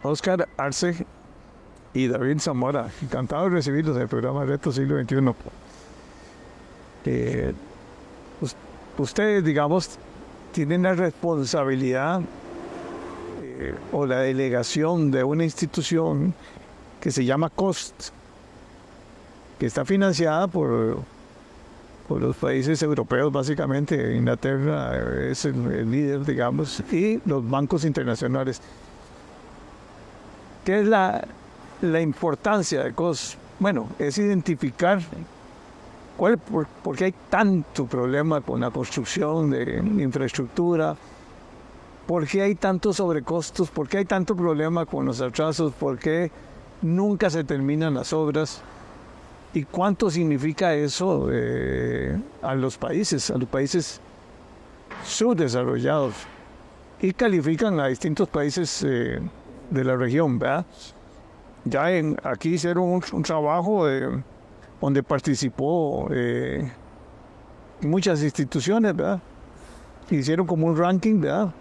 Oscar Arce y David Zamora. Encantado de recibirlos en el programa Reto Siglo XXI. Ustedes, digamos, tienen la responsabilidad o la delegación de una institución que se llama COST, que está financiada por los países europeos, básicamente. Inglaterra es el líder, digamos, y los bancos internacionales. ¿Qué es la importancia de COST? Bueno, es identificar por qué hay tanto problema con la construcción de infraestructura, por qué hay tantos sobrecostos, por qué hay tanto problema con los atrasos, por qué nunca se terminan las obras. ¿Y cuánto significa eso a los países subdesarrollados? Y califican a distintos países de la región, ¿verdad? Ya aquí hicieron un trabajo donde participó muchas instituciones, ¿verdad? Hicieron como un ranking, ¿verdad?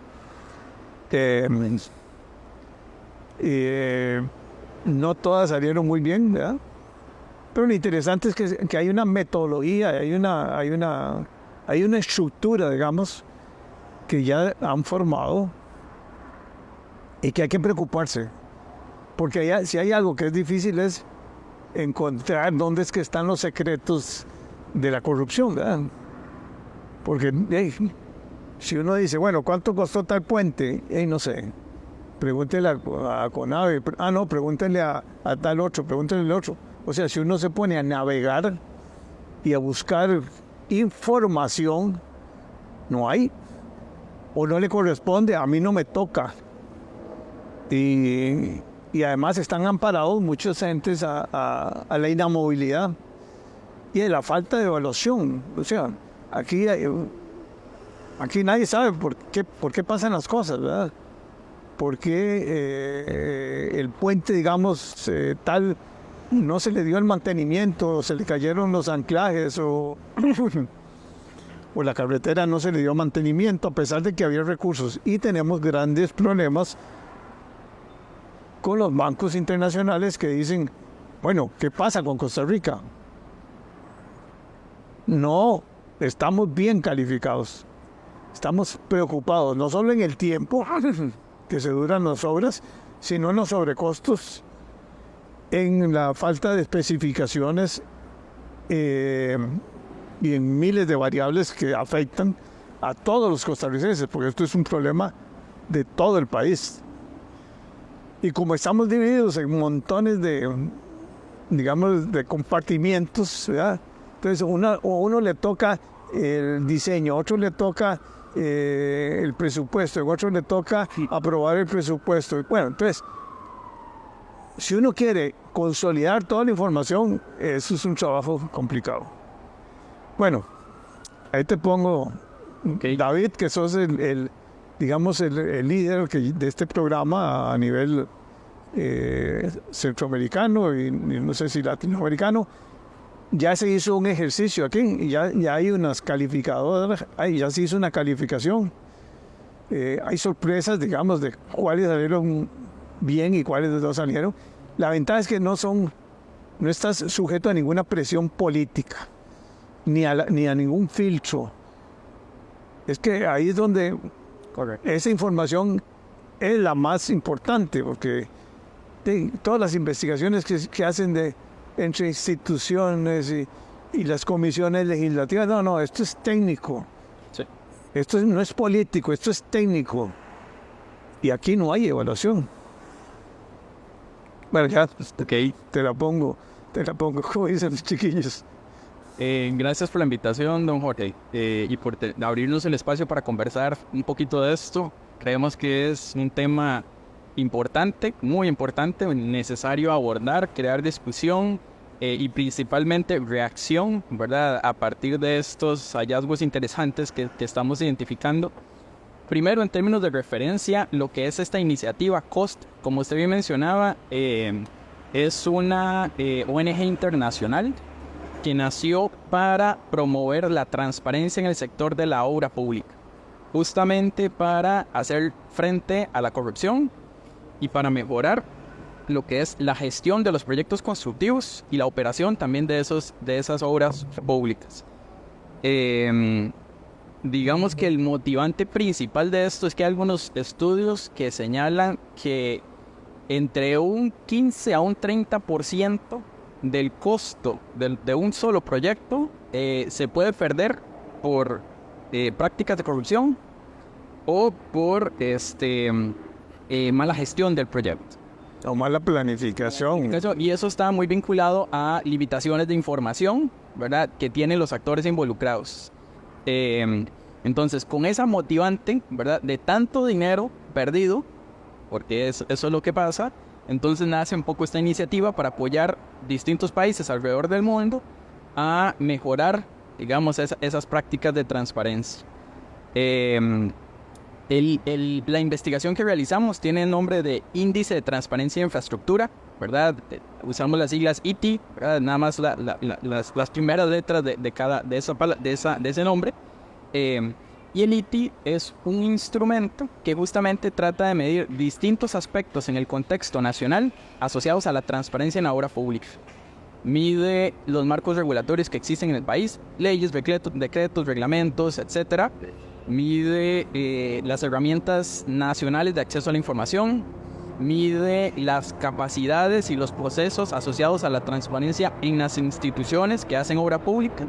No todas salieron muy bien, ¿verdad? Pero lo interesante es que hay una metodología, hay una estructura, digamos, que ya han formado y que hay que preocuparse. Porque si hay algo que es difícil es encontrar dónde es que están los secretos de la corrupción, ¿verdad? Porque si uno dice, bueno, ¿cuánto costó tal puente? No sé, pregúntele a CONAVE, no, pregúntele a tal otro, pregúntele al otro. O sea, si uno se pone a navegar y a buscar información, no hay, o no le corresponde, a mí no me toca. Y además están amparados muchos entes a la inamovilidad y a la falta de evaluación. O sea, aquí nadie sabe por qué pasan las cosas, ¿verdad? ¿Por qué el puente, digamos, tal no se le dio el mantenimiento, se le cayeron los anclajes o la carretera no se le dio mantenimiento a pesar de que había recursos? Y tenemos grandes problemas con los bancos internacionales que dicen, bueno, ¿qué pasa con Costa Rica? No, estamos bien calificados. Estamos preocupados, no solo en el tiempo que se duran las obras, sino en los sobrecostos, en la falta de especificaciones y en miles de variables que afectan a todos los costarricenses, porque esto es un problema de todo el país. Y como estamos divididos en montones de compartimientos, ¿verdad? Entonces a uno le toca el diseño, a otro le toca el presupuesto, a otro le toca aprobar el presupuesto. Bueno, entonces, si uno quiere consolidar toda la información, eso es un trabajo complicado. Bueno, ahí te pongo, David, que sos el líder de este programa a nivel centroamericano y no sé si latinoamericano. Ya se hizo un ejercicio aquí y ya hay unas calificadoras, ya se hizo una calificación. Hay sorpresas, digamos, de cuáles salieron bien y cuáles no salieron. La ventaja es que no estás sujeto a ninguna presión política, ni a ningún filtro. Es que ahí es donde esa información es la más importante, porque todas las investigaciones que hacen entre instituciones y las comisiones legislativas, no, esto es técnico. Sí. Esto no es político, esto es técnico. Y aquí no hay evaluación. Bueno, ya, te la pongo, como dicen los chiquillos. Gracias por la invitación, don Jorge, y por abrirnos el espacio para conversar un poquito de esto. Creemos que es un tema importante, muy importante, necesario abordar, crear discusión y principalmente reacción, ¿verdad? A partir de estos hallazgos interesantes que estamos identificando. Primero, en términos de referencia, lo que es esta iniciativa COST, como usted bien mencionaba, es una ONG internacional que nació para promover la transparencia en el sector de la obra pública, justamente para hacer frente a la corrupción y para mejorar lo que es la gestión de los proyectos constructivos y la operación también de esas obras públicas. Digamos que el motivante principal de esto es que hay algunos estudios que señalan que entre un 15 a un 30% del costo de un solo proyecto se puede perder por prácticas de corrupción o por mala gestión del proyecto. O mala planificación. Y eso está muy vinculado a limitaciones de información, ¿verdad?, que tienen los actores involucrados. Entonces, con esa motivante, ¿verdad?, de tanto dinero perdido, porque eso es lo que pasa, entonces nace un poco esta iniciativa para apoyar distintos países alrededor del mundo a mejorar, digamos, esas prácticas de transparencia. La investigación que realizamos tiene el nombre de Índice de Transparencia de Infraestructura, ¿verdad? Usamos las siglas ITI, ¿verdad? Nada más las primeras letras de ese nombre. Y el ITI es un instrumento que justamente trata de medir distintos aspectos en el contexto nacional asociados a la transparencia en la obra pública. Mide los marcos regulatorios que existen en el país, leyes, decretos, reglamentos, etc. Mide las herramientas nacionales de acceso a la información, mide las capacidades y los procesos asociados a la transparencia en las instituciones que hacen obra pública,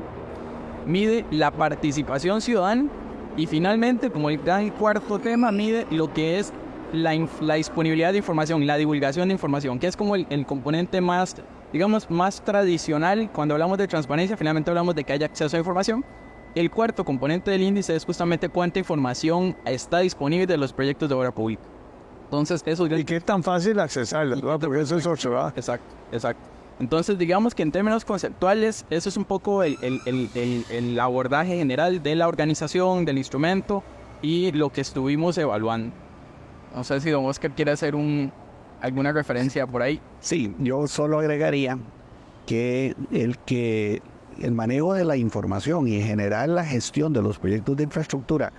mide la participación ciudadana y finalmente, como el cuarto tema, mide lo que es la disponibilidad de información, la divulgación de información, que es como el componente más, digamos, más tradicional. Cuando hablamos de transparencia, finalmente hablamos de que haya acceso a información. El cuarto componente del índice es justamente cuánta información está disponible de los proyectos de obra pública. Entonces, eso es... ¿Y qué tan fácil accesarla? Porque eso es otro, ¿verdad? Exacto. Entonces, digamos que en términos conceptuales, eso es un poco el abordaje general de la organización, del instrumento y lo que estuvimos evaluando. No sé si don Oscar quiere hacer alguna referencia por ahí. Sí, yo solo agregaría que el manejo de la información y en general la gestión de los proyectos de infraestructura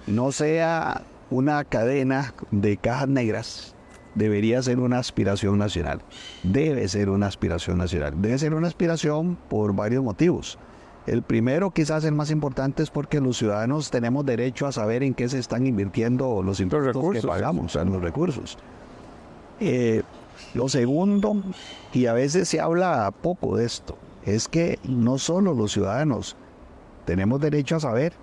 no sea una cadena de cajas negras, debería ser una aspiración nacional. Debe ser una aspiración nacional. Debe ser una aspiración por varios motivos. El primero, quizás el más importante, es porque los ciudadanos tenemos derecho a saber en qué se están invirtiendo los impuestos que pagamos, o sea, los recursos. Lo segundo, y a veces se habla poco de esto, es que no solo los ciudadanos tenemos derecho a saber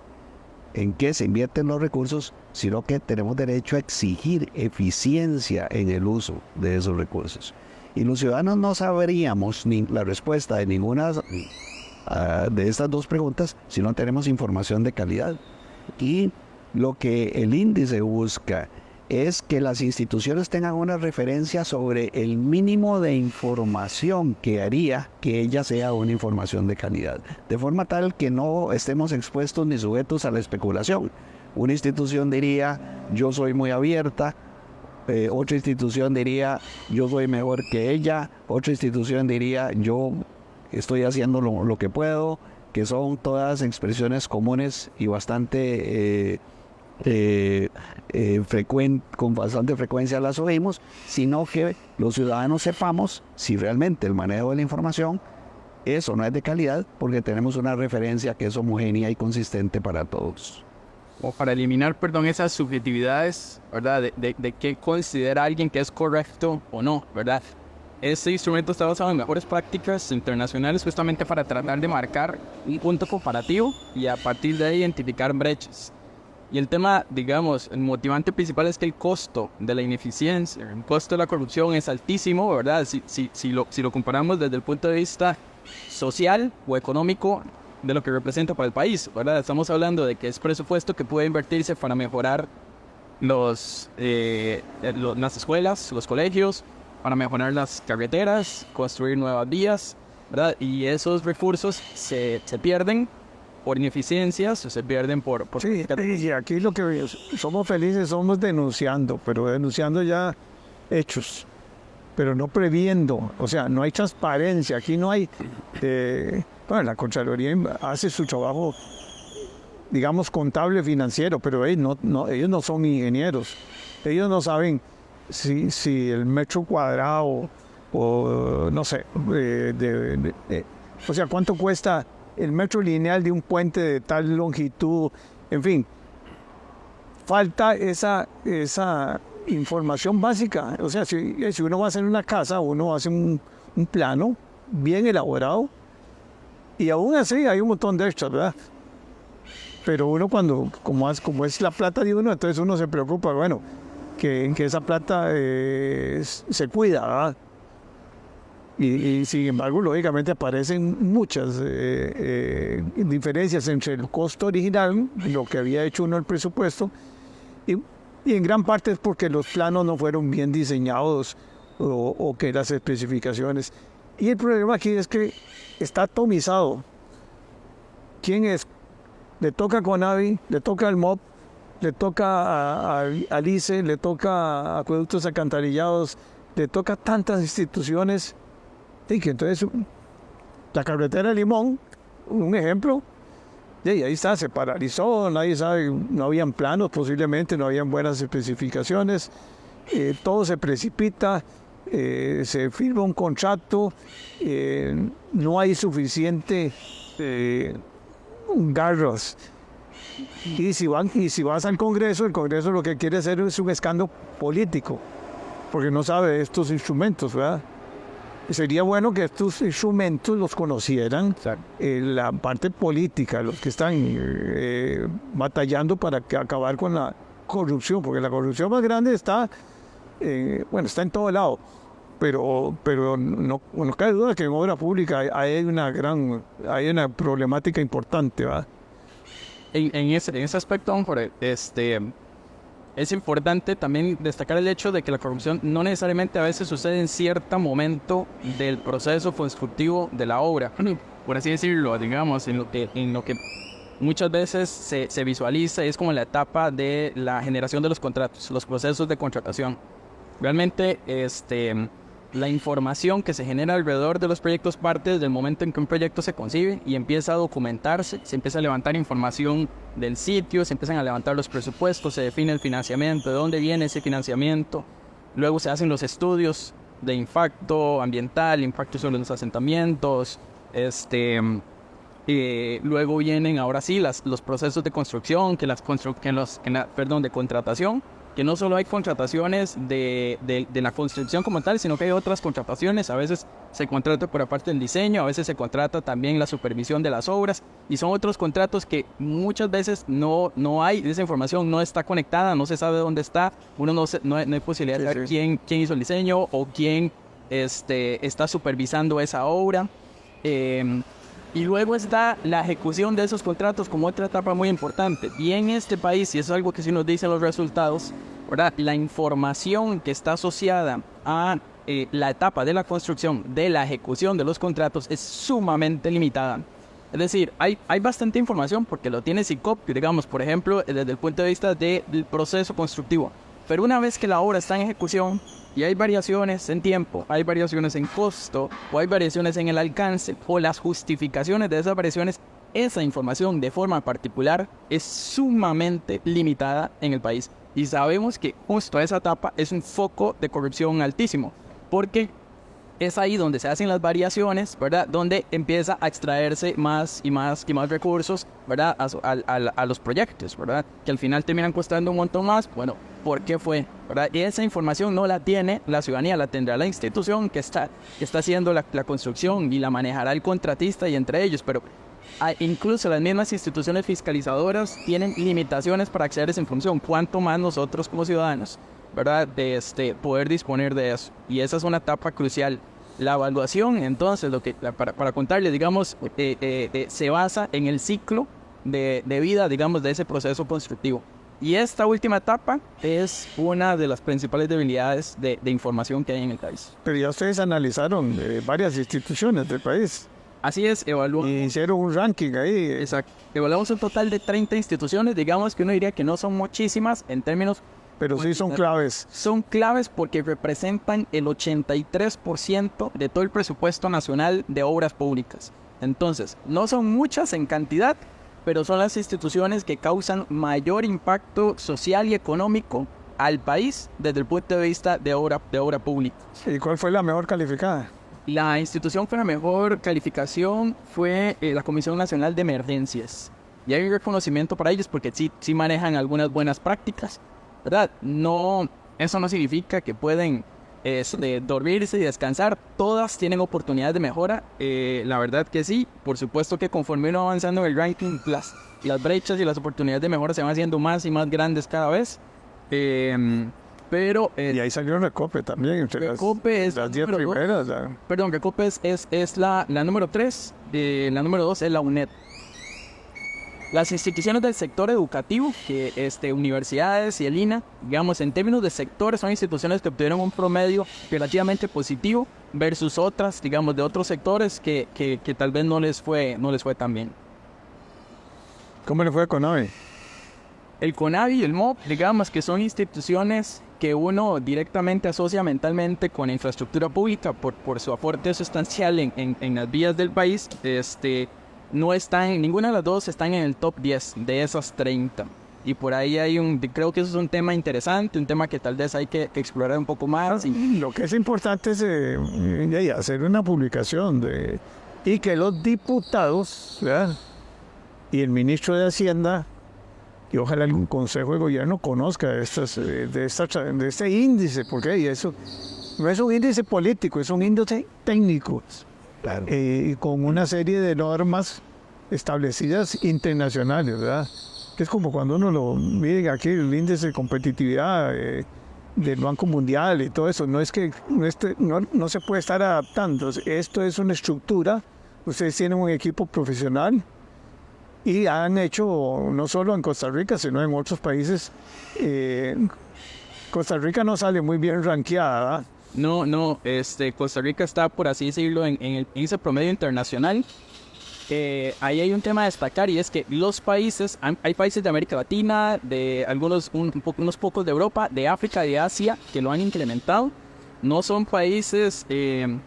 en qué se invierten los recursos, sino que tenemos derecho a exigir eficiencia en el uso de esos recursos. Y los ciudadanos no sabríamos ni la respuesta de ninguna de estas dos preguntas si no tenemos información de calidad. Y lo que el índice busca es que las instituciones tengan una referencia sobre el mínimo de información que haría que ella sea una información de calidad, de forma tal que no estemos expuestos ni sujetos a la especulación. Una institución diría, yo soy muy abierta, otra institución diría, yo soy mejor que ella, otra institución diría, yo estoy haciendo lo que puedo, que son todas expresiones comunes y bastante con bastante frecuencia las oímos, sino que los ciudadanos sepamos si realmente el manejo de la información es o no es de calidad, porque tenemos una referencia que es homogénea y consistente para todos. O para eliminar, esas subjetividades, ¿verdad? De qué considera alguien que es correcto o no, ¿verdad? Este instrumento está basado en mejores prácticas internacionales justamente para tratar de marcar un punto comparativo y a partir de ahí identificar brechas. Y el tema, digamos, el motivante principal es que el costo de la ineficiencia, el costo de la corrupción es altísimo, ¿verdad? Si lo comparamos desde el punto de vista social o económico de lo que representa para el país, ¿verdad? Estamos hablando de que es presupuesto que puede invertirse para mejorar las escuelas, los colegios, para mejorar las carreteras, construir nuevas vías, ¿verdad? Y esos recursos se pierden por ineficiencias, o se pierden por... Sí, y aquí lo que somos felices somos denunciando, pero denunciando ya hechos, pero no previendo, o sea, no hay transparencia, aquí no hay... la Contraloría hace su trabajo, digamos, contable financiero, pero ellos no son ingenieros, ellos no saben si el metro cuadrado o no sé, o sea, cuánto cuesta el metro lineal de un puente de tal longitud, en fin, falta esa información básica. O sea, si uno va a hacer una casa, uno hace un plano bien elaborado y aún así hay un montón de extras, ¿verdad? Pero uno como es la plata de uno, entonces uno se preocupa, bueno, que esa plata se cuida, ¿verdad? Y sin embargo, lógicamente aparecen muchas diferencias entre el costo original, lo que había hecho uno el presupuesto, y en gran parte es porque los planos no fueron bien diseñados o que las especificaciones. Y el problema aquí es que está atomizado. ¿Quién es? Le toca a Conavi, le toca al MOP, le toca al ICE, le toca a Acueductos Alcantarillados, le toca a tantas instituciones. Y que entonces la carretera de Limón, un ejemplo, y ahí está, se paralizó, nadie sabe, no habían planos posiblemente, no habían buenas especificaciones, todo se precipita, se firma un contrato, no hay suficiente garras. Y si vas al Congreso, el Congreso lo que quiere hacer es un escándalo político, porque no sabe de estos instrumentos, ¿verdad? Sería bueno que estos instrumentos los conocieran la parte política, los que están batallando para acabar con la corrupción, porque la corrupción más grande está en todo lado, pero no cabe duda que en obra pública hay una problemática importante, ¿verdad? En ese aspecto, don Jorge, es importante también destacar el hecho de que la corrupción no necesariamente a veces sucede en cierto momento del proceso constructivo de la obra, por así decirlo, digamos, en lo que muchas veces se visualiza, es como la etapa de la generación de los contratos, los procesos de contratación. Realmente, la información que se genera alrededor de los proyectos parte desde el momento en que un proyecto se concibe y empieza a documentarse, se empieza a levantar información del sitio, se empiezan a levantar los presupuestos, se define el financiamiento, de dónde viene ese financiamiento, luego se hacen los estudios de impacto ambiental, impacto sobre los asentamientos, luego vienen ahora sí los procesos de construcción, de contratación, que no solo hay contrataciones de la construcción como tal, sino que hay otras contrataciones. A veces se contrata por aparte del diseño, a veces se contrata también la supervisión de las obras, y son otros contratos que muchas veces no hay, esa información no está conectada, no se sabe dónde está, no hay posibilidad de saber quién hizo el diseño o quién está supervisando esa obra. Y luego está la ejecución de esos contratos como otra etapa muy importante. Y en este país, y eso es algo que sí nos dicen los resultados, ¿verdad? La información que está asociada a la etapa de la construcción, de la ejecución de los contratos, es sumamente limitada. Es decir, hay bastante información porque lo tiene SICOP, digamos, por ejemplo, desde el punto de vista del proceso constructivo. Pero una vez que la obra está en ejecución y hay variaciones en tiempo, hay variaciones en costo, o hay variaciones en el alcance, o las justificaciones de esas variaciones, esa información de forma particular es sumamente limitada en el país. Y sabemos que justo esa etapa es un foco de corrupción altísimo, porque es ahí donde se hacen las variaciones, ¿verdad? Donde empieza a extraerse más y más recursos, ¿verdad? A los proyectos, ¿verdad? Que al final terminan costando un montón más. Bueno, ¿por qué fue? ¿Verdad? Y esa información no la tiene la ciudadanía, la tendrá la institución que está haciendo la construcción, y la manejará el contratista y entre ellos, pero incluso las mismas instituciones fiscalizadoras tienen limitaciones para acceder a esa información, cuanto más nosotros como ciudadanos, ¿verdad? De poder disponer de eso. Y esa es una etapa crucial. La evaluación, entonces, para contarles, digamos, se basa en el ciclo de vida, digamos, de ese proceso constructivo. Y esta última etapa es una de las principales debilidades de información que hay en el país. Pero ya ustedes analizaron varias instituciones del país. Así es, evaluamos. Y hicieron un ranking ahí. Exacto. Evaluamos un total de 30 instituciones, digamos que uno diría que no son muchísimas en términos... Pero sí son claves. Son claves porque representan el 83% de todo el presupuesto nacional de obras públicas. Entonces, no son muchas en cantidad, pero son las instituciones que causan mayor impacto social y económico al país desde el punto de vista de obra pública. ¿Y cuál fue la mejor calificada? La institución con la mejor calificación fue la Comisión Nacional de Emergencias. Y hay un reconocimiento para ellos porque sí manejan algunas buenas prácticas, ¿verdad? No, eso no significa que pueden dormirse y descansar. Todas tienen oportunidades de mejora. La verdad que sí. Por supuesto que conforme uno va avanzando en el ranking, las brechas y las oportunidades de mejora se van haciendo más y más grandes cada vez. Pero y ahí salió Recope también, entre Recope es las 10 número primeras. Perdón, Recope es la número 3, la número 2 es la UNED. Las instituciones del sector educativo, que universidades y el INA, digamos, en términos de sectores, son instituciones que obtuvieron un promedio relativamente positivo versus otras, digamos, de otros sectores que tal vez no les fue tan bien. ¿Cómo le fue con CONAVI? El CONAVI y el MOP, digamos que son instituciones que uno directamente asocia mentalmente con la infraestructura pública por su aporte sustancial en las vías del país. No están, ninguna de las dos están en el top 10 de esas 30. Y por ahí creo que eso es un tema interesante, un tema que tal vez hay que explorar un poco más. Lo que es importante es hacer una publicación y que los diputados, ¿verdad? Y el ministro de Hacienda, y ojalá algún consejo de gobierno conozca de este índice, porque eso no es un índice político, es un índice técnico. Claro. Y con una serie de normas establecidas internacionales, ¿verdad? Que es como cuando uno lo mide aquí, el índice de competitividad del Banco Mundial y todo eso. No es que no se puede estar adaptando. Esto es una estructura. Ustedes tienen un equipo profesional y han hecho, no solo en Costa Rica, sino en otros países. Costa Rica no sale muy bien rankeada, ¿verdad? No, Costa Rica está, por así decirlo, en el índice promedio internacional. Ahí hay un tema a destacar, y es que los países, hay países de América Latina, de unos pocos de Europa, de África, de Asia, que lo han incrementado. No son países,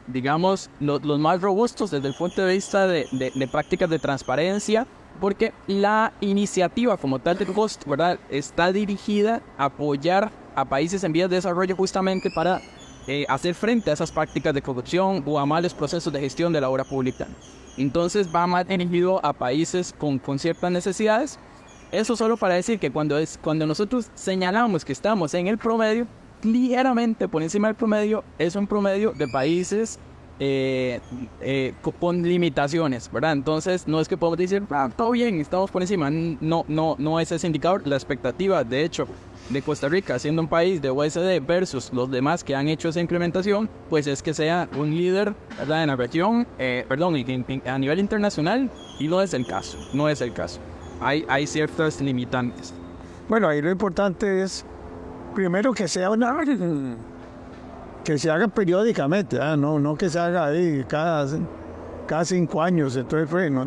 digamos, los más robustos desde el punto de vista de prácticas de transparencia, porque la iniciativa como tal de COST, ¿verdad?, está dirigida a apoyar a países en vías de desarrollo justamente para hacer frente a esas prácticas de corrupción o a malos procesos de gestión de la obra pública. Entonces va más dirigido a países con ciertas necesidades. Eso solo para decir que cuando nosotros señalamos que estamos en el promedio, ligeramente por encima del promedio, es un promedio de países con limitaciones, ¿verdad? Entonces no es que podemos decir, todo bien, estamos por encima. No es ese indicador. La expectativa, de hecho, de Costa Rica, siendo un país de OECD versus los demás que han hecho esa implementación, pues es que sea un líder, ¿verdad?, en la región, a nivel internacional, y no es el caso. Hay ciertas limitantes. Bueno, ahí lo importante es, primero, que se haga periódicamente, no que se haga ahí cada 5 años. Entonces, bueno,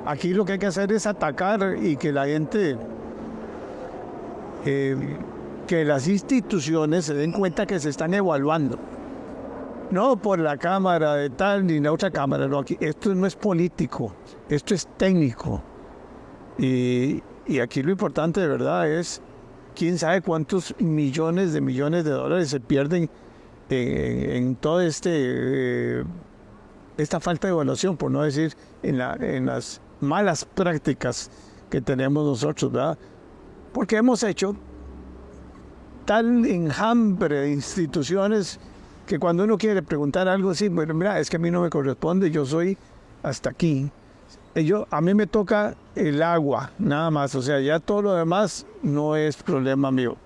aquí lo que hay que hacer es atacar y que la gente, que las instituciones se den cuenta que se están evaluando. No por la cámara de tal ni la otra cámara, no, esto no es político, esto es técnico. Y aquí lo importante de verdad es, quién sabe cuántos millones de dólares se pierden en todo esta falta de evaluación, por no decir en las malas prácticas que tenemos nosotros, ¿verdad? Porque hemos hecho tal enjambre de instituciones que cuando uno quiere preguntar algo así, bueno, mira, es que a mí no me corresponde, yo soy hasta aquí. A mí me toca el agua, nada más, o sea, ya todo lo demás no es problema mío.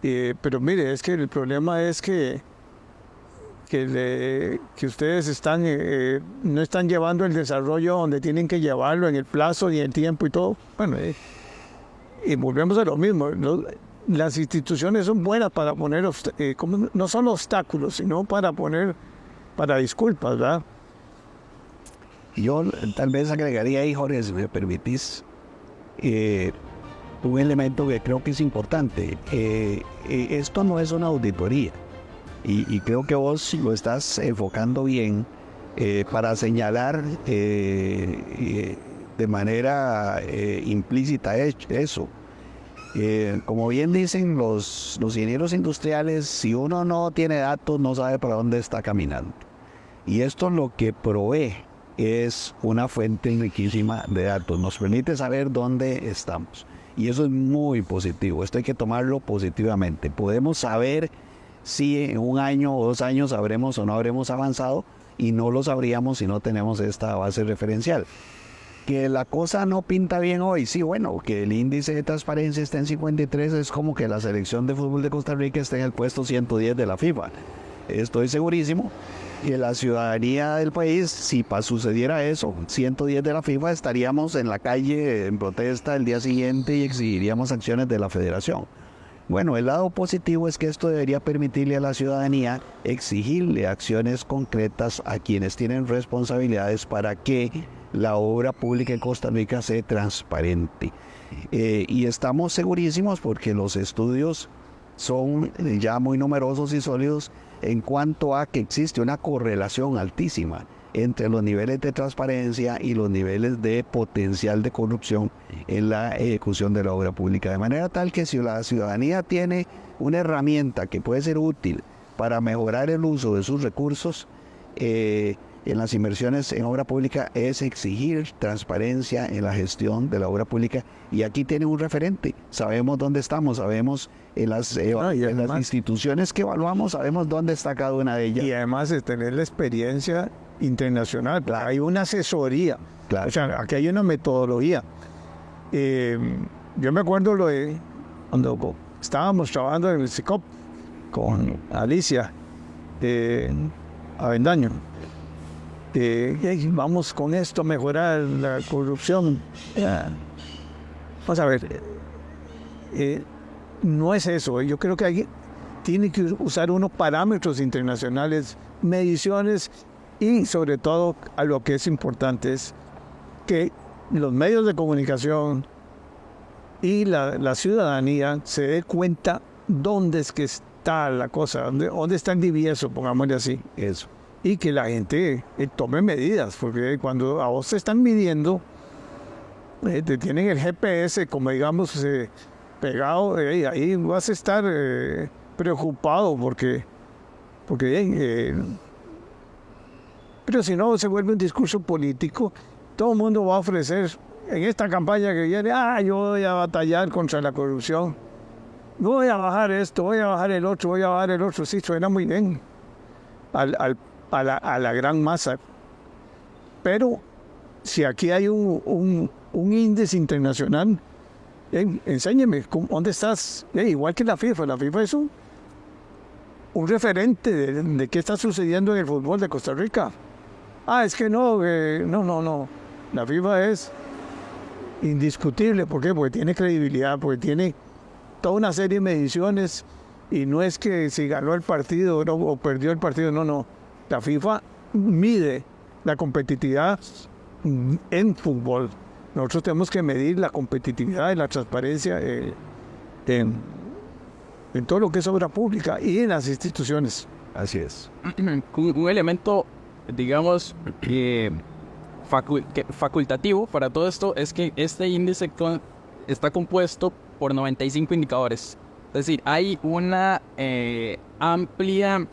Pero mire, es que el problema es que ustedes no están llevando el desarrollo donde tienen que llevarlo, en el plazo y el tiempo y todo. Bueno, y volvemos a lo mismo. Las instituciones son buenas para poner, no solo obstáculos, sino para disculpas, ¿verdad? Yo tal vez agregaría ahí, Jorge, si me permitís, un elemento que creo que es importante. Esto no es una auditoría, y creo que vos lo estás enfocando bien para señalar de manera implícita eso. Como bien dicen los ingenieros industriales, si uno no tiene datos, no sabe para dónde está caminando. Y esto lo que provee es una fuente riquísima de datos. Nos permite saber dónde estamos. Y eso es muy positivo. Esto hay que tomarlo positivamente. Podemos saber si en 1 año o 2 años habremos o no habremos avanzado, y no lo sabríamos si no tenemos esta base referencial. Que la cosa no pinta bien hoy, sí, bueno, que el índice de transparencia esté en 53 es como que la selección de fútbol de Costa Rica esté en el puesto 110 de la FIFA. Estoy segurísimo que la ciudadanía del país, si sucediera eso, 110 de la FIFA, estaríamos en la calle en protesta el día siguiente y exigiríamos acciones de la federación. Bueno, el lado positivo es que esto debería permitirle a la ciudadanía exigirle acciones concretas a quienes tienen responsabilidades para que la obra pública en Costa Rica sea transparente. Y estamos segurísimos porque los estudios son ya muy numerosos y sólidos en cuanto a que existe una correlación altísima entre los niveles de transparencia y los niveles de potencial de corrupción en la ejecución de la obra pública. De manera tal que si la ciudadanía tiene una herramienta que puede ser útil para mejorar el uso de sus recursos en las inversiones en obra pública, es exigir transparencia en la gestión de la obra pública. Y aquí tiene un referente. Sabemos dónde estamos, sabemos en las instituciones que evaluamos, sabemos dónde está cada una de ellas. Y además de tener la experiencia internacional, claro. Hay una asesoría, claro. O sea, aquí hay una metodología. Yo me acuerdo cuando estábamos trabajando en el SICOP con Alicia Avendaño. Vamos con esto a mejorar la corrupción. Vamos a ver, no es eso. Yo creo que tiene que usar unos parámetros internacionales, mediciones, y sobre todo a lo que es importante es que los medios de comunicación y la ciudadanía se dé cuenta dónde es que está la cosa, dónde está el divieso, pongámosle así. Eso. Y que la gente tome medidas, porque cuando a vos te están midiendo, te tienen el GPS, como digamos, pegado, ahí vas a estar preocupado, porque pero si no se vuelve un discurso político, todo el mundo va a ofrecer en esta campaña que viene, yo voy a batallar contra la corrupción, voy a bajar esto, voy a bajar el otro, voy a bajar el otro. Sí, suena muy bien a la gran masa. Pero si aquí hay un índice internacional, enséñeme, ¿dónde estás? Igual que la FIFA es un referente de qué está sucediendo en el fútbol de Costa Rica. Es que no. La FIFA es indiscutible. ¿Por qué? Porque tiene credibilidad, porque tiene toda una serie de mediciones, y no es que si ganó el partido o perdió el partido, no. La FIFA mide la competitividad en fútbol. Nosotros tenemos que medir la competitividad y la transparencia en todo lo que es obra pública y en las instituciones. Así es. Un elemento, digamos, facultativo para todo esto es que este índice está compuesto por 95 indicadores. Es decir, hay una amplia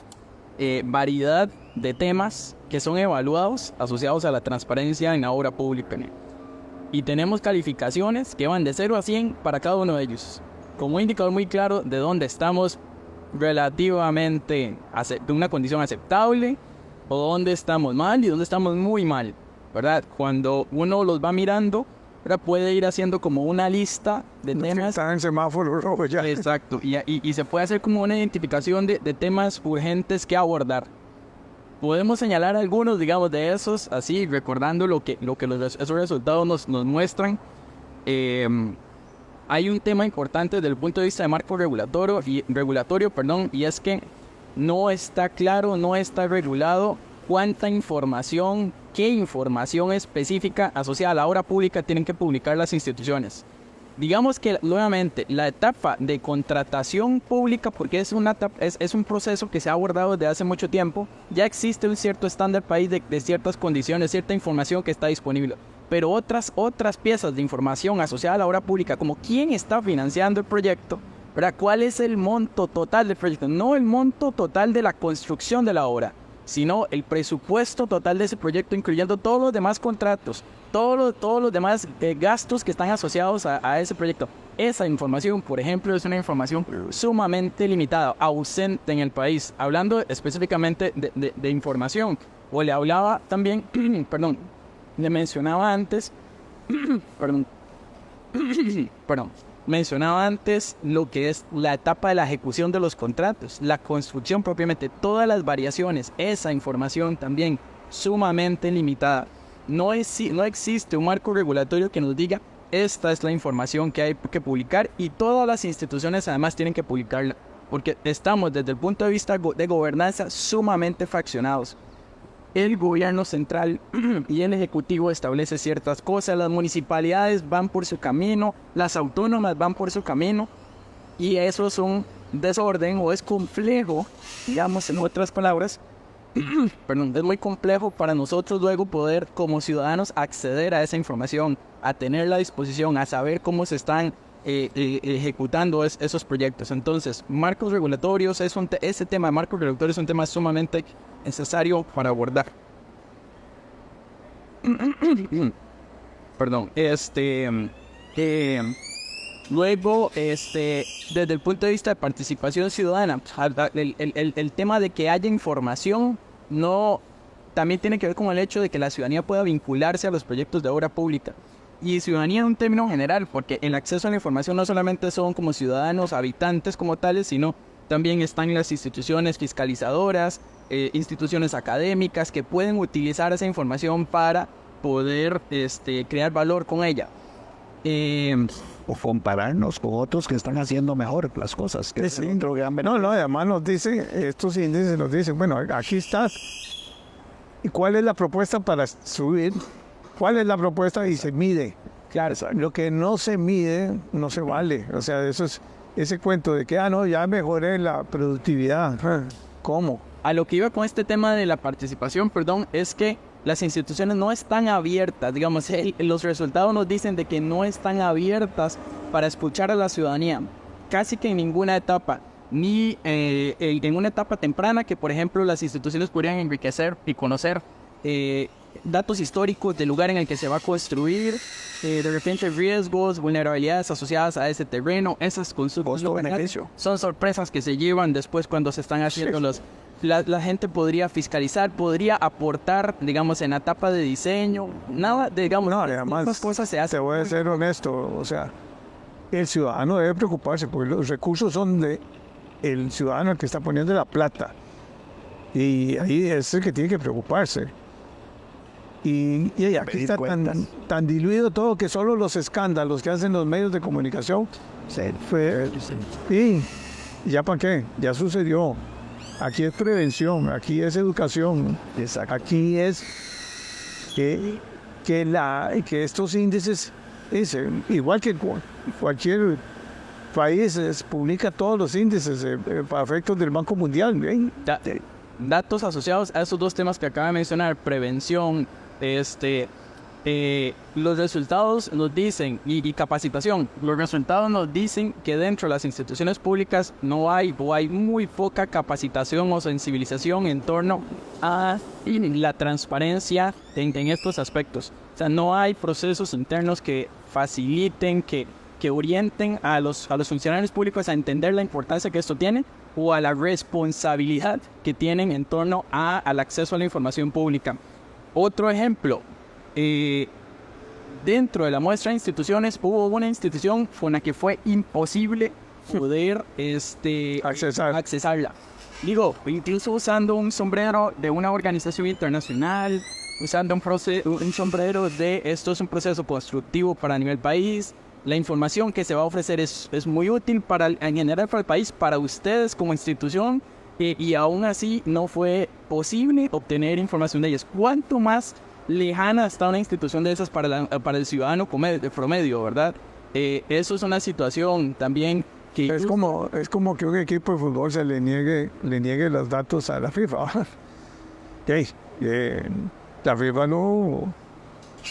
variedad de temas que son evaluados asociados a la transparencia en la obra pública. Y tenemos calificaciones que van de 0 a 100 para cada uno de ellos, como un indicador muy claro de dónde estamos relativamente de una condición aceptable, o dónde estamos mal y dónde estamos muy mal, ¿verdad? Cuando uno los va mirando, ¿verdad? Puede ir haciendo como una lista de temas. Están en semáforo rojo ya. Exacto, y se puede hacer como una identificación de temas urgentes que abordar. Podemos señalar algunos, digamos, de esos, así, recordando lo que esos resultados nos muestran. Hay un tema importante desde el punto de vista de marco regulatorio, y es que no está claro, no está regulado qué información específica asociada a la obra pública tienen que publicar las instituciones. Digamos que, nuevamente, la etapa de contratación pública, porque es un proceso que se ha abordado desde hace mucho tiempo, ya existe un cierto estándar país de ciertas condiciones, cierta información que está disponible. pero otras piezas de información asociada a la obra pública, como quién está financiando el proyecto, ¿verdad? ¿Cuál es el monto total del proyecto? No el monto total de la construcción de la obra, sino el presupuesto total de ese proyecto, incluyendo todos los demás contratos, todos los demás gastos que están asociados a ese proyecto. Esa información, por ejemplo, es una información sumamente limitada, ausente en el país. Hablando específicamente de información, o le hablaba también, perdón, le mencionaba antes, mencionaba antes lo que es la etapa de la ejecución de los contratos, la construcción propiamente, todas las variaciones, esa información también sumamente limitada. No existe un marco regulatorio que nos diga esta es la información que hay que publicar, y todas las instituciones además tienen que publicarla, porque estamos desde el punto de vista de gobernanza sumamente fraccionados. El gobierno central y el ejecutivo establece ciertas cosas, las municipalidades van por su camino, las autónomas van por su camino, y eso es un desorden, o es complejo, digamos en otras palabras, perdón, es muy complejo para nosotros luego poder como ciudadanos acceder a esa información, a tenerla a disposición, a saber cómo se están ejecutando esos proyectos. Entonces, marcos regulatorios, ese tema de marcos regulatorios es un tema sumamente necesario para abordar. Perdón, luego, desde el punto de vista de participación ciudadana, el tema de que haya información también tiene que ver con el hecho de que la ciudadanía pueda vincularse a los proyectos de obra pública. Y ciudadanía en un término general, porque el acceso a la información no solamente son como ciudadanos, habitantes como tales, sino también están las instituciones fiscalizadoras, instituciones académicas que pueden utilizar esa información para poder crear valor con ella. O compararnos con otros que están haciendo mejor las cosas. Que Sí. No, además nos dicen, estos índices nos dicen, bueno, aquí estás. ¿Y cuál es la propuesta para subir? ¿Cuál es la propuesta? Y se mide. Claro, Lo que no se mide, no se vale. O sea, eso es ese cuento de que, no, ya mejoré la productividad. ¿Cómo? a lo que iba con este tema de la participación, perdón, es que las instituciones no están abiertas, digamos, los resultados nos dicen de que no están abiertas para escuchar a la ciudadanía, casi que en ninguna etapa, ni en una etapa temprana que, por ejemplo, las instituciones podrían enriquecer y conocer datos históricos del lugar en el que se va a construir, de repente riesgos, vulnerabilidades asociadas a ese terreno, esas consultas son sorpresas que se llevan después cuando se están haciendo los... La gente podría fiscalizar, podría aportar, digamos, en la etapa de diseño, nada, digamos, no, además, estas cosas se hacen. Te voy a ser honesto, o sea, el ciudadano debe preocuparse porque los recursos son de el ciudadano el que está poniendo la plata y ahí es el que tiene que preocuparse. Y aquí está tan diluido todo que solo los escándalos que hacen los medios de comunicación y ya para qué, ya sucedió. Aquí es prevención, aquí es educación, aquí es que estos índices, igual que cualquier país, publica todos los índices para efectos del Banco Mundial. Datos asociados a esos dos temas que acaba de mencionar, prevención, los resultados nos dicen, y capacitación, los resultados nos dicen que dentro de las instituciones públicas no hay o hay muy poca capacitación o sensibilización en torno a la transparencia en estos aspectos. O sea, no hay procesos internos que faciliten, que orienten a los funcionarios públicos a entender la importancia que esto tiene o a la responsabilidad que tienen en torno al acceso a la información pública. Otro ejemplo, dentro de la muestra de instituciones hubo una institución con la que fue imposible poder accesarla. Digo, incluso usando un sombrero de una organización internacional, usando un sombrero de esto es un proceso constructivo para nivel país. La información que se va a ofrecer es muy útil en general para el país, para ustedes como institución, y aún así no fue posible obtener información de ellas. ¿Cuánto más lejana está una institución de esas para el ciudadano promedio, verdad? Eso es una situación también que... Es como que un equipo de fútbol se le niegue los datos a la FIFA. La FIFA no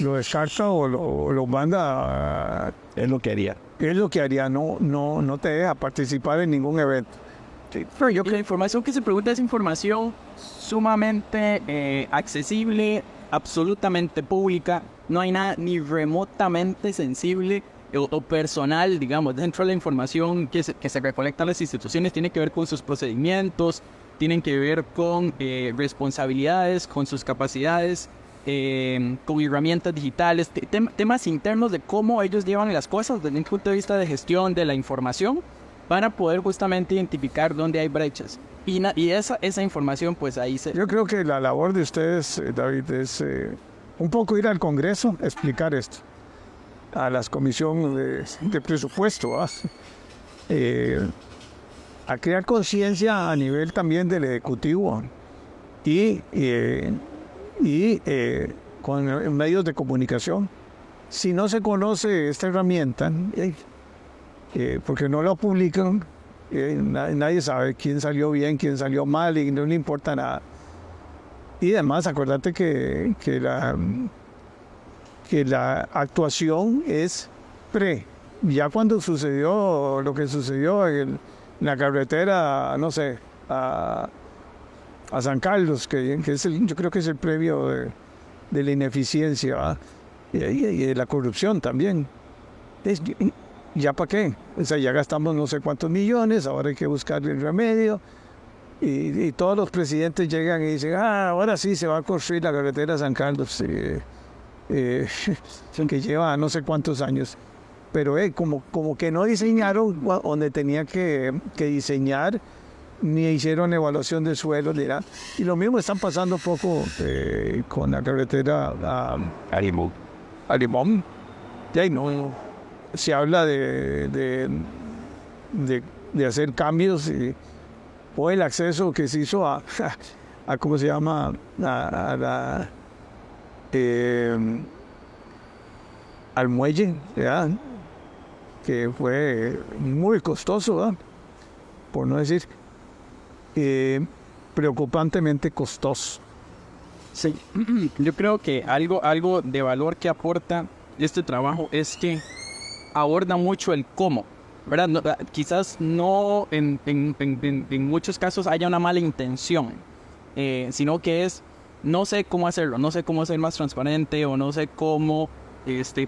lo descarta o lo manda. Es lo que haría. Es lo que haría, no te deja participar en ningún evento. Sí. Pero yo creo que la información que se pregunta es información sumamente accesible, absolutamente pública. No hay nada ni remotamente sensible o personal, digamos, dentro de la información que se recolecta en las instituciones. Tiene que ver con sus procedimientos, tienen que ver con responsabilidades, con sus capacidades, con herramientas digitales, temas internos de cómo ellos llevan las cosas desde un punto de vista de gestión de la información para poder justamente identificar dónde hay brechas. Y esa información, pues ahí se... Yo creo que la labor de ustedes, David, es un poco ir al Congreso, explicar esto, a las comisiones de presupuesto, a crear conciencia a nivel también del Ejecutivo y con medios de comunicación. Si no se conoce esta herramienta, porque no lo publican, nadie sabe quién salió bien, quién salió mal y no le importa nada. Y además, acuérdate que la actuación es ya cuando sucedió lo que sucedió en la carretera, no sé, a San Carlos, que es yo creo que es el previo de la ineficiencia y de la corrupción también. ¿Ya para qué? O sea, ya gastamos no sé cuántos millones, ahora hay que buscar el remedio. Y todos los presidentes llegan y dicen, ahora sí se va a construir la carretera San Carlos, que lleva no sé cuántos años. Pero como que no diseñaron donde tenía que diseñar, ni hicieron evaluación del suelo, y lo mismo están pasando un poco con la carretera Arimón. Ya no se habla de hacer cambios o el acceso que se hizo a ¿cómo se llama? Al muelle, ¿verdad? Que fue muy costoso, ¿verdad? Por no decir preocupantemente costoso. Sí, yo creo que algo de valor que aporta este trabajo es que aborda mucho el cómo, ¿verdad? No, quizás no en muchos casos haya una mala intención, sino que es, no sé cómo hacerlo, no sé cómo ser más transparente o no sé cómo,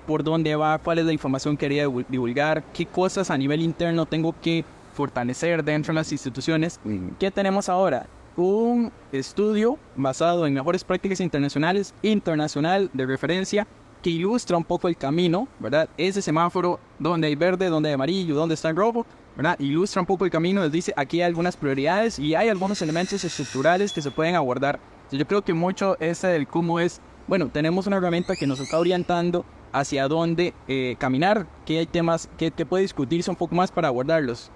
por dónde va, cuál es la información que quería divulgar, qué cosas a nivel interno tengo que fortalecer dentro de las instituciones. ¿Qué tenemos ahora? Un estudio basado en mejores prácticas internacionales, internacional de referencia, que ilustra un poco el camino, ¿verdad? Ese semáforo, donde hay verde, donde hay amarillo, donde está el rojo, ¿verdad? Ilustra un poco el camino, les dice, aquí hay algunas prioridades y hay algunos elementos estructurales que se pueden abordar. Yo creo que mucho ese del cómo es, bueno, tenemos una herramienta que nos está orientando hacia dónde caminar, que hay temas que puede discutirse un poco más para abordarlos.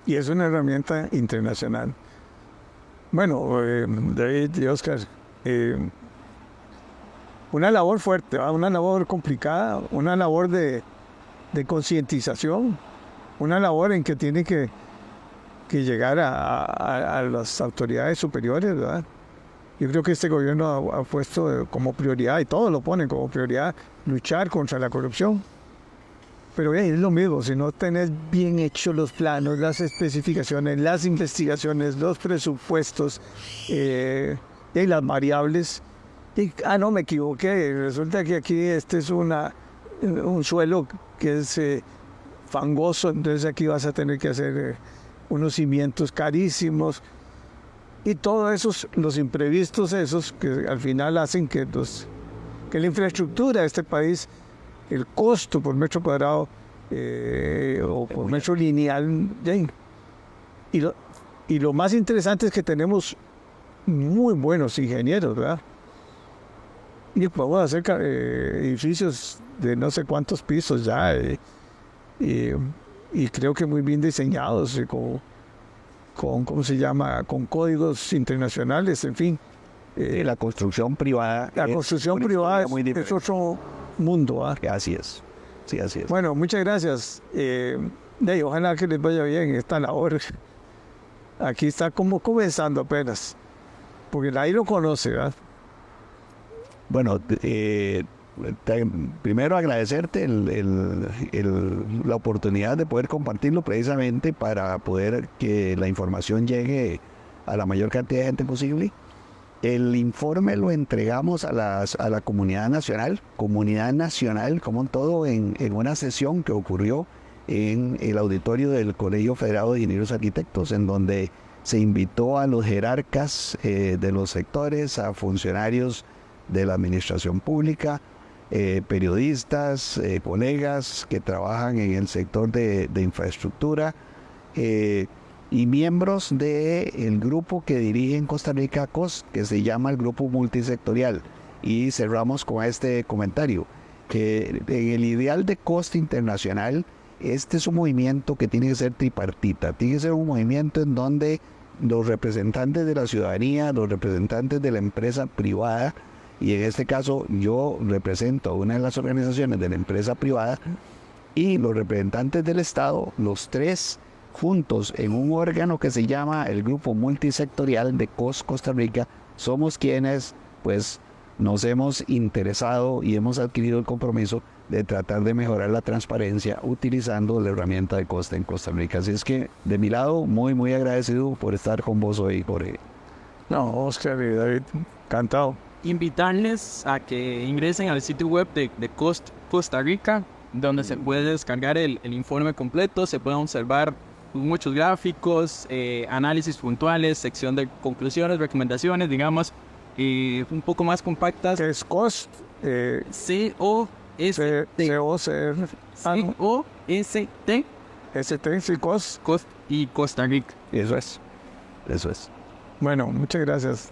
Y es una herramienta internacional. Bueno, David y Oscar, una labor fuerte, ¿va? Una labor complicada, una labor de concientización, una labor en que tiene que llegar a las autoridades superiores, ¿verdad? Yo creo que este gobierno ha puesto como prioridad, y todos lo ponen como prioridad, luchar contra la corrupción. Pero es lo mismo, si no tenés bien hechos los planos, las especificaciones, las investigaciones, los presupuestos y las variables. No, me equivoqué, resulta que aquí este es un suelo que es fangoso, entonces aquí vas a tener que hacer unos cimientos carísimos. Y todos esos, los imprevistos esos, que al final hacen que la infraestructura de este país, el costo por metro cuadrado o por metro lineal, y lo más interesante es que tenemos muy buenos ingenieros, ¿verdad? Y podemos hacer edificios de no sé cuántos pisos ya, y creo que muy bien diseñados, ¿cómo se llama? Con códigos internacionales, en fin. La construcción privada. La construcción privada es otro mundo. Así es. Sí, así es. Bueno, muchas gracias. Ojalá que les vaya bien esta labor. Aquí está como comenzando apenas. Porque nadie lo conoce, ¿verdad? Bueno, primero agradecerte la oportunidad de poder compartirlo precisamente para poder que la información llegue a la mayor cantidad de gente posible. El informe lo entregamos a la comunidad nacional como un todo, en una sesión que ocurrió en el auditorio del Colegio Federado de Ingenieros Arquitectos, en donde se invitó a los jerarcas de los sectores, a funcionarios de la administración pública, periodistas, colegas que trabajan en el sector de infraestructura, y miembros del grupo que dirige en Costa Rica COST, que se llama el Grupo Multisectorial. Y cerramos con este comentario, que en el ideal de COST internacional, este es un movimiento que tiene que ser tripartita, tiene que ser un movimiento en donde los representantes de la ciudadanía, los representantes de la empresa privada, y en este caso yo represento a una de las organizaciones de la empresa privada, y los representantes del Estado, los tres juntos en un órgano que se llama el Grupo Multisectorial de COST Costa Rica, somos quienes pues nos hemos interesado y hemos adquirido el compromiso de tratar de mejorar la transparencia utilizando la herramienta de COST en Costa Rica. Así es que de mi lado, muy muy agradecido por estar con vos hoy, Jorge. No, Oscar y David, encantado. Invitarles a que ingresen al sitio web de COST Costa Rica, donde se puede descargar el informe completo, se pueden observar muchos gráficos, análisis puntuales, sección de conclusiones, recomendaciones, digamos, un poco más compactas. ¿Qué es COST? C-O-S-T. C-O-S-T. ST, sí, COST. COST y Costa Rica. Eso es. Bueno, muchas gracias.